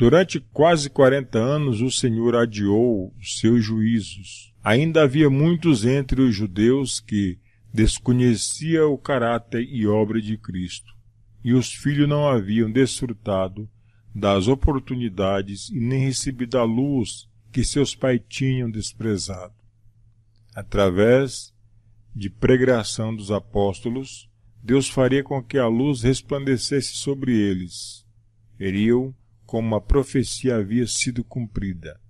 Durante quase 40 anos o Senhor adiou os seus juízos. Ainda havia muitos entre os judeus que desconheciam o caráter e obra de Cristo, e os filhos não haviam desfrutado das oportunidades e nem recebido a luz que seus pais tinham desprezado. Através de pregação dos apóstolos, Deus faria com que a luz resplandecesse sobre eles. Veriam como a profecia havia sido cumprida,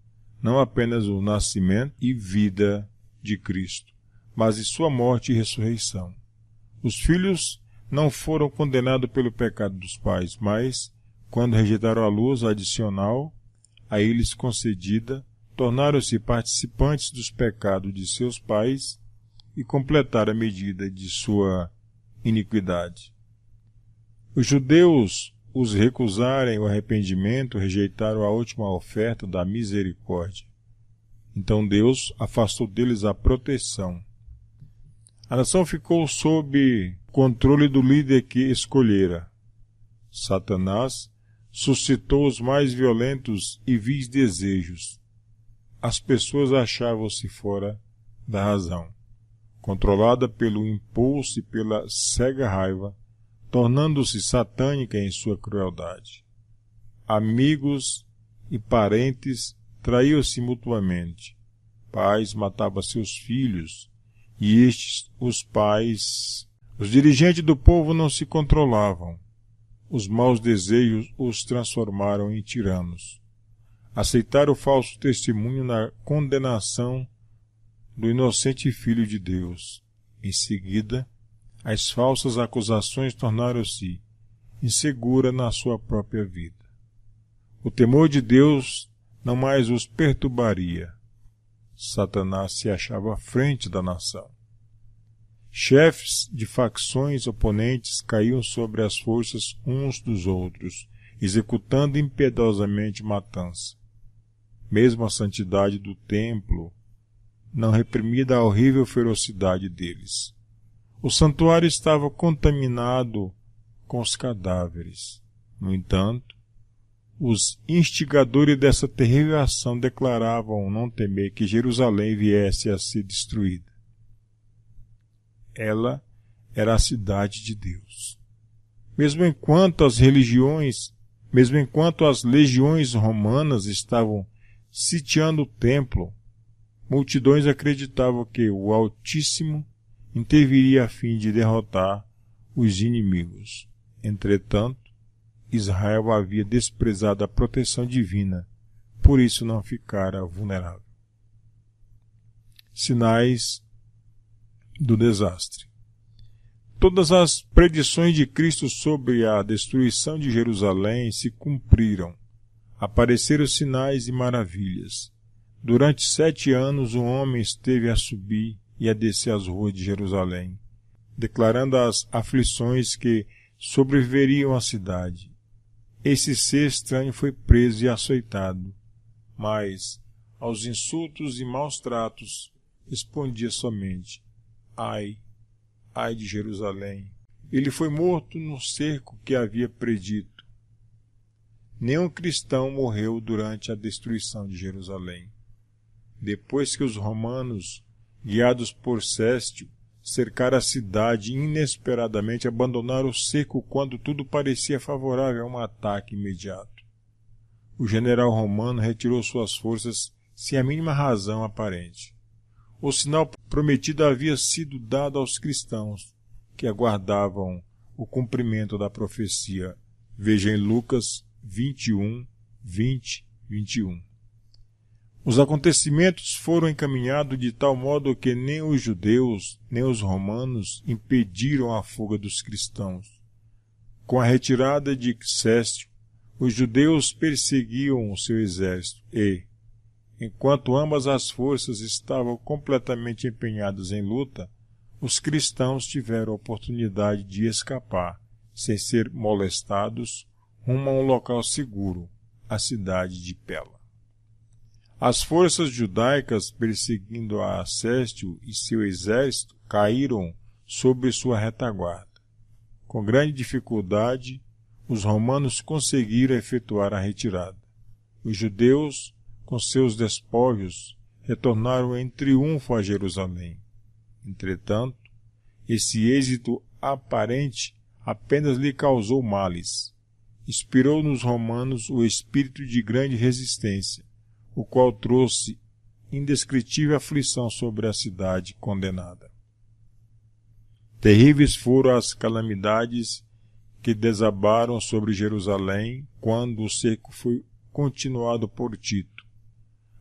não apenas o nascimento e vida de Cristo, mas de sua morte e ressurreição. Os filhos não foram condenados pelo pecado dos pais, mas, quando rejeitaram a luz adicional a eles concedida, tornaram-se participantes dos pecados de seus pais e completaram a medida de sua iniquidade. Os judeus os recusarem o arrependimento, rejeitaram a última oferta da misericórdia. Então Deus afastou deles a proteção. A nação ficou sob controle do líder que escolhera. Satanás suscitou os mais violentos e vis desejos. As pessoas achavam-se fora da razão, controlada pelo impulso e pela cega raiva, tornando-se satânica em sua crueldade. Amigos e parentes traíam-se mutuamente. Pais matavam seus filhos, e estes, os pais. Os dirigentes do povo não se controlavam. Os maus desejos os transformaram em tiranos. Aceitaram o falso testemunho na condenação do inocente Filho de Deus. Em seguida, as falsas acusações tornaram-se inseguras na sua própria vida. O temor de Deus não mais os perturbaria. Satanás se achava à frente da nação. Chefes de facções oponentes caíam sobre as forças uns dos outros, executando impiedosamente matança. Mesmo a santidade do templo não reprimida a horrível ferocidade deles. O santuário estava contaminado com os cadáveres. No entanto, os instigadores dessa terrível ação declaravam não temer que Jerusalém viesse a ser destruída. Ela era a cidade de Deus. Mesmo enquanto as legiões romanas estavam sitiando o templo, multidões acreditavam que o Altíssimo interviria a fim de derrotar os inimigos. Entretanto, Israel havia desprezado a proteção divina, por isso não ficara vulnerável. Sinais do desastre. Todas as predições de Cristo sobre a destruição de Jerusalém se cumpriram. Apareceram sinais e maravilhas. Durante 7 anos um homem esteve a subir e a descer as ruas de Jerusalém, declarando as aflições que sobreviveriam à cidade. Esse ser estranho foi preso e açoitado, mas aos insultos e maus tratos respondia somente: ai, ai de Jerusalém. Ele foi morto no cerco que havia predito. Nenhum cristão morreu durante a destruição de Jerusalém. Depois que os romanos, guiados por Céstio, cercaram a cidade e inesperadamente abandonaram o cerco quando tudo parecia favorável a um ataque imediato. O general romano retirou suas forças sem a mínima razão aparente. O sinal prometido havia sido dado aos cristãos, que aguardavam o cumprimento da profecia. Veja em Lucas 21, 20, 21. Os acontecimentos foram encaminhados de tal modo que nem os judeus, nem os romanos impediram a fuga dos cristãos. Com a retirada de Céstio, os judeus perseguiam o seu exército e, enquanto ambas as forças estavam completamente empenhadas em luta, os cristãos tiveram a oportunidade de escapar, sem ser molestados, rumo a um local seguro, a cidade de Pela. As forças judaicas, perseguindo a Céstio e seu exército, caíram sobre sua retaguarda. Com grande dificuldade, os romanos conseguiram efetuar a retirada. Os judeus, com seus despojos, retornaram em triunfo a Jerusalém. Entretanto, esse êxito aparente apenas lhe causou males. Inspirou nos romanos o espírito de grande resistência, o qual trouxe indescritível aflição sobre a cidade condenada. Terríveis foram as calamidades que desabaram sobre Jerusalém quando o cerco foi continuado por Tito.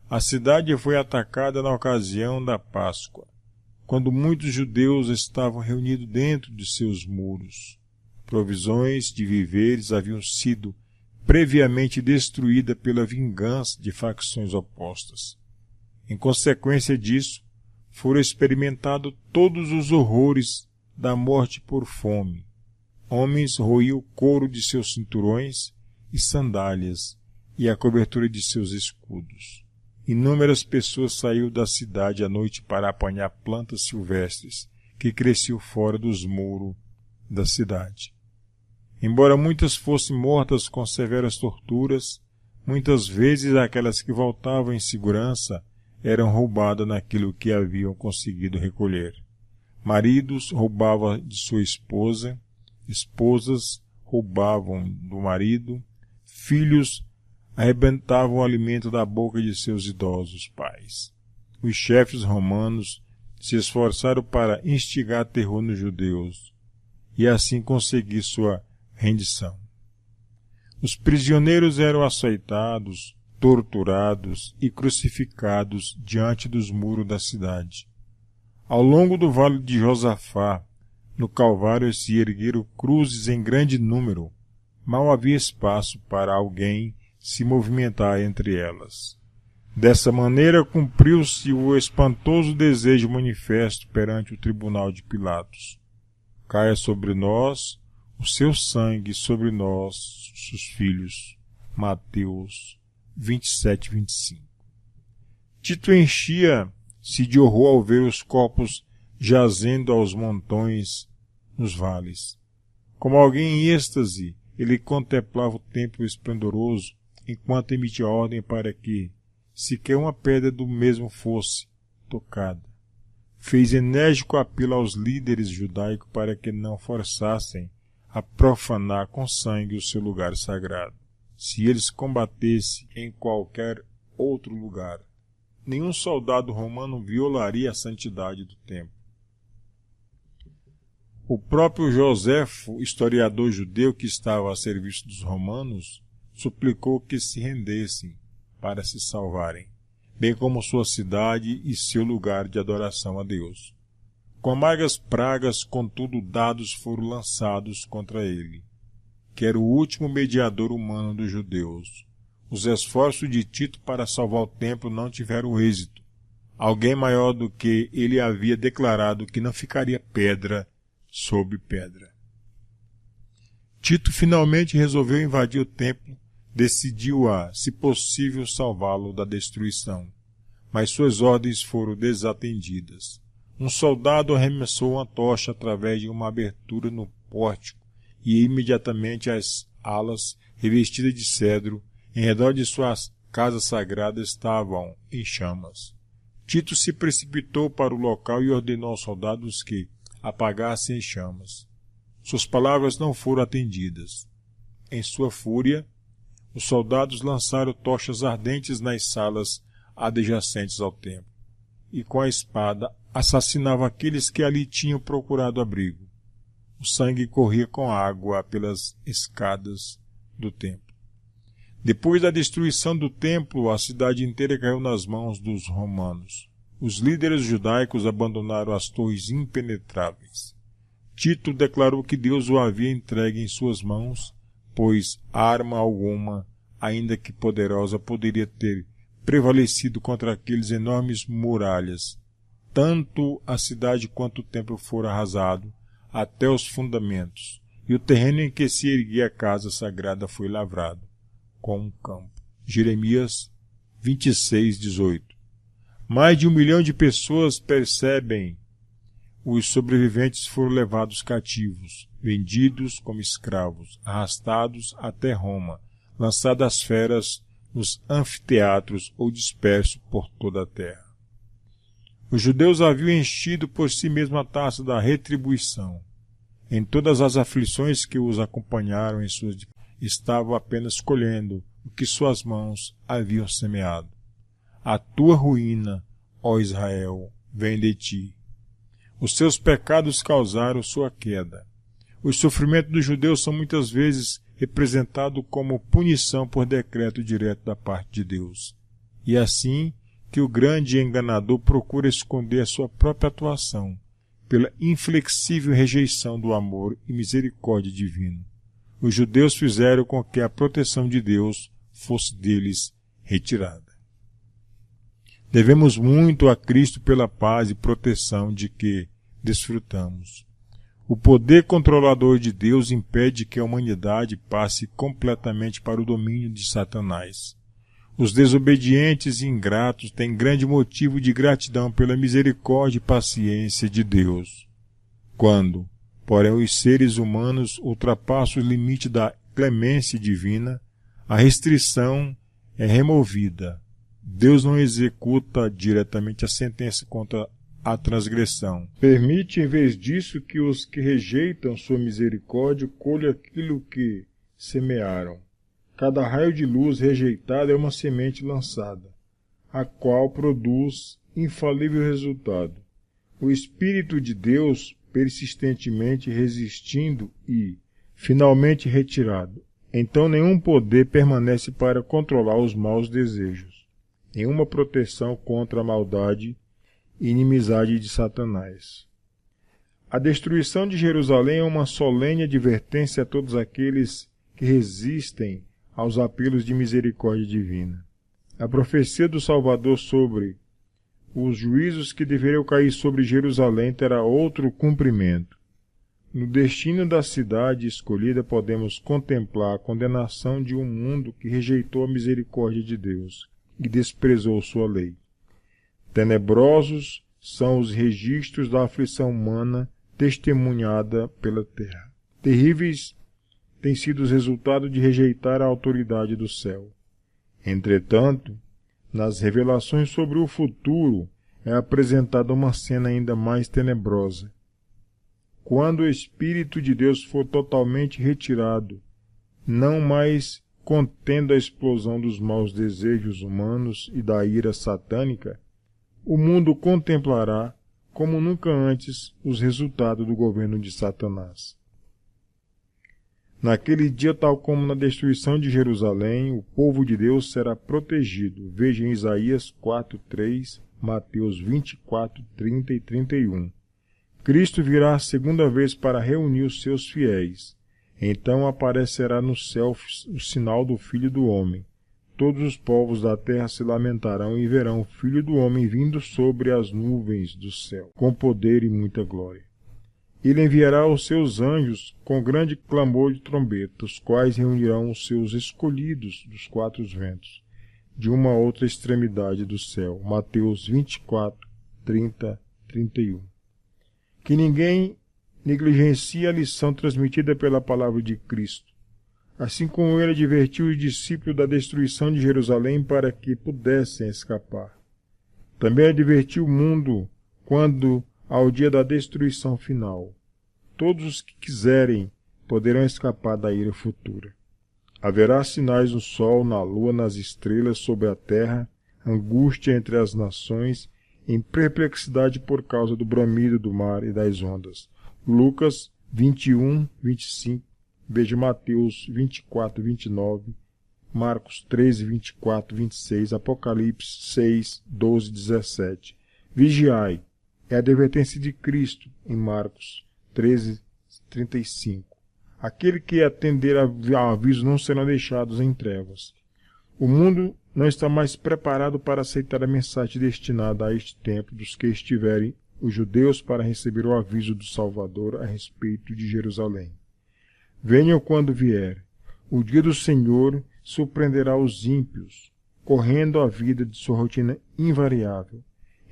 A cidade foi atacada na ocasião da Páscoa, quando muitos judeus estavam reunidos dentro de seus muros. Provisões de víveres haviam sido previamente destruídas pela vingança de facções opostas. Em consequência disso, foram experimentados todos os horrores da morte por fome. Homens roíam o couro de seus cinturões e sandálias e a cobertura de seus escudos. Inúmeras pessoas saíram da cidade à noite para apanhar plantas silvestres que cresciam fora dos muros da cidade. Embora muitas fossem mortas com severas torturas, muitas vezes aquelas que voltavam em segurança eram roubadas naquilo que haviam conseguido recolher. Maridos roubavam de sua esposa, esposas roubavam do marido, filhos arrebentavam o alimento da boca de seus idosos pais. Os chefes romanos se esforçaram para instigar terror nos judeus e assim conseguir sua rendição. Os prisioneiros eram açoitados, torturados e crucificados diante dos muros da cidade. Ao longo do vale de Josafá, no Calvário se ergueram cruzes em grande número. Mal havia espaço para alguém se movimentar entre elas. Dessa maneira cumpriu-se o espantoso desejo manifesto perante o tribunal de Pilatos. Caia sobre nós o seu sangue, sobre nós, seus filhos. Mateus 27, 25. Tito enchia-se de horror ao ver os corpos jazendo aos montões nos vales. Como alguém em êxtase, ele contemplava o templo esplendoroso, enquanto emitia ordem para que sequer uma pedra do mesmo fosse tocada. Fez enérgico apelo aos líderes judaicos para que não forçassem a profanar com sangue o seu lugar sagrado. Se eles combatessem em qualquer outro lugar, nenhum soldado romano violaria a santidade do templo. O próprio Joséfo, historiador judeu que estava a serviço dos romanos, suplicou que se rendessem para se salvarem, bem como sua cidade e seu lugar de adoração a Deus. Com amargas pragas, contudo, dados foram lançados contra ele, que era o último mediador humano dos judeus. Os esforços de Tito para salvar o templo não tiveram êxito. Alguém maior do que ele havia declarado que não ficaria pedra sobre pedra. Tito finalmente resolveu invadir o templo, decidiu se possível, salvá-lo da destruição. Mas suas ordens foram desatendidas. Um soldado arremessou uma tocha através de uma abertura no pórtico e imediatamente as alas, revestidas de cedro, em redor de sua casa sagrada estavam em chamas. Tito se precipitou para o local e ordenou aos soldados que apagassem as chamas. Suas palavras não foram atendidas. Em sua fúria, os soldados lançaram tochas ardentes nas salas adjacentes ao templo, e com a espada assassinavam aqueles que ali tinham procurado abrigo. O sangue corria com água pelas escadas do templo. Depois da destruição do templo, a cidade inteira caiu nas mãos dos romanos. Os líderes judaicos abandonaram as torres impenetráveis. Tito declarou que Deus o havia entregue em suas mãos, pois arma alguma, ainda que poderosa, poderia ter prevalecido contra aqueles enormes muralhas. Tanto a cidade quanto o templo foram arrasados até os fundamentos, e o terreno em que se erguia a casa sagrada foi lavrado com um campo. Jeremias 26, 18. Mais de 1 milhão de pessoas percebem. Os sobreviventes foram levados cativos, vendidos como escravos, arrastados até Roma, lançados às feras nos anfiteatros ou dispersos por toda a terra. Os judeus haviam enchido por si mesmos a taça da retribuição. Em todas as aflições que os acompanharam em suas estavam apenas colhendo o que suas mãos haviam semeado. A tua ruína, ó Israel, vem de ti. Os seus pecados causaram sua queda. Os sofrimentos dos judeus são muitas vezes representados como punição por decreto direto da parte de Deus. E assim que o grande enganador procura esconder a sua própria atuação pela inflexível rejeição do amor e misericórdia divino. Os judeus fizeram com que a proteção de Deus fosse deles retirada. Devemos muito a Cristo pela paz e proteção de que desfrutamos. O poder controlador de Deus impede que a humanidade passe completamente para o domínio de Satanás. Os desobedientes e ingratos têm grande motivo de gratidão pela misericórdia e paciência de Deus. Quando, porém, os seres humanos ultrapassam o limite da clemência divina, a restrição é removida. Deus não executa diretamente a sentença contra a transgressão. Permite, em vez disso, que os que rejeitam sua misericórdia colham aquilo que semearam. Cada raio de luz rejeitado é uma semente lançada, a qual produz infalível resultado. O Espírito de Deus persistentemente resistindo e, finalmente, retirado. Então nenhum poder permanece para controlar os maus desejos, nenhuma proteção contra a maldade e inimizade de Satanás. A destruição de Jerusalém é uma solene advertência a todos aqueles que resistem aos apelos de misericórdia divina. A profecia do Salvador sobre os juízos que deveriam cair sobre Jerusalém terá outro cumprimento. No destino da cidade escolhida podemos contemplar a condenação de um mundo que rejeitou a misericórdia de Deus e desprezou sua lei. Tenebrosos são os registros da aflição humana testemunhada pela terra. Terríveis têm sido os resultados de rejeitar a autoridade do céu. Entretanto, nas revelações sobre o futuro é apresentada uma cena ainda mais tenebrosa. Quando o Espírito de Deus for totalmente retirado, não mais contendo a explosão dos maus desejos humanos e da ira satânica, o mundo contemplará, como nunca antes, os resultados do governo de Satanás. Naquele dia, tal como na destruição de Jerusalém, o povo de Deus será protegido. Veja em Isaías 4:3, Mateus 24:30 e 31. Cristo virá a segunda vez para reunir os seus fiéis. Então aparecerá no céu o sinal do Filho do Homem. Todos os povos da terra se lamentarão e verão o Filho do Homem vindo sobre as nuvens do céu, com poder e muita glória. Ele enviará os seus anjos com grande clamor de trombeta, os quais reunirão os seus escolhidos dos quatro ventos, de uma outra extremidade do céu. Mateus 24:30, 31. Que ninguém negligencie a lição transmitida pela palavra de Cristo, assim como ele advertiu os discípulos da destruição de Jerusalém para que pudessem escapar. Também advertiu o mundo quando ao dia da destruição final. Todos os que quiserem poderão escapar da ira futura. Haverá sinais no sol, na lua, nas estrelas, sobre a terra, angústia entre as nações, em perplexidade por causa do bramido do mar e das ondas. Lucas 21, 25, veja Mateus 24, 29, Marcos 13, 24, 26, Apocalipse 6, 12, 17. Vigiai, é a advertência de Cristo em Marcos 13, 35. Aquele que atender ao aviso não serão deixados em trevas. O mundo não está mais preparado para aceitar a mensagem destinada a este tempo dos que estiverem os judeus para receber o aviso do Salvador a respeito de Jerusalém. Venham quando vier. O dia do Senhor surpreenderá os ímpios, correndo a vida de sua rotina invariável,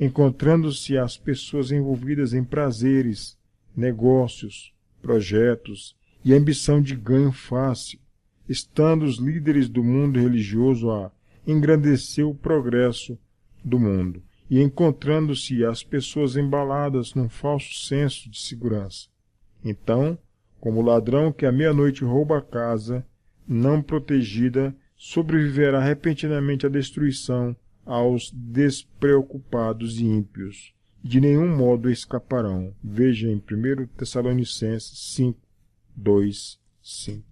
encontrando-se as pessoas envolvidas em prazeres, negócios, projetos e ambição de ganho fácil, estando os líderes do mundo religioso a engrandeceu o progresso do mundo, e encontrando-se as pessoas embaladas num falso senso de segurança. Então, como o ladrão que à meia-noite rouba a casa, não protegida, sobreviverá repentinamente à destruição aos despreocupados e ímpios. De nenhum modo escaparão. Veja em 1 Tessalonicenses 5, 2, 5.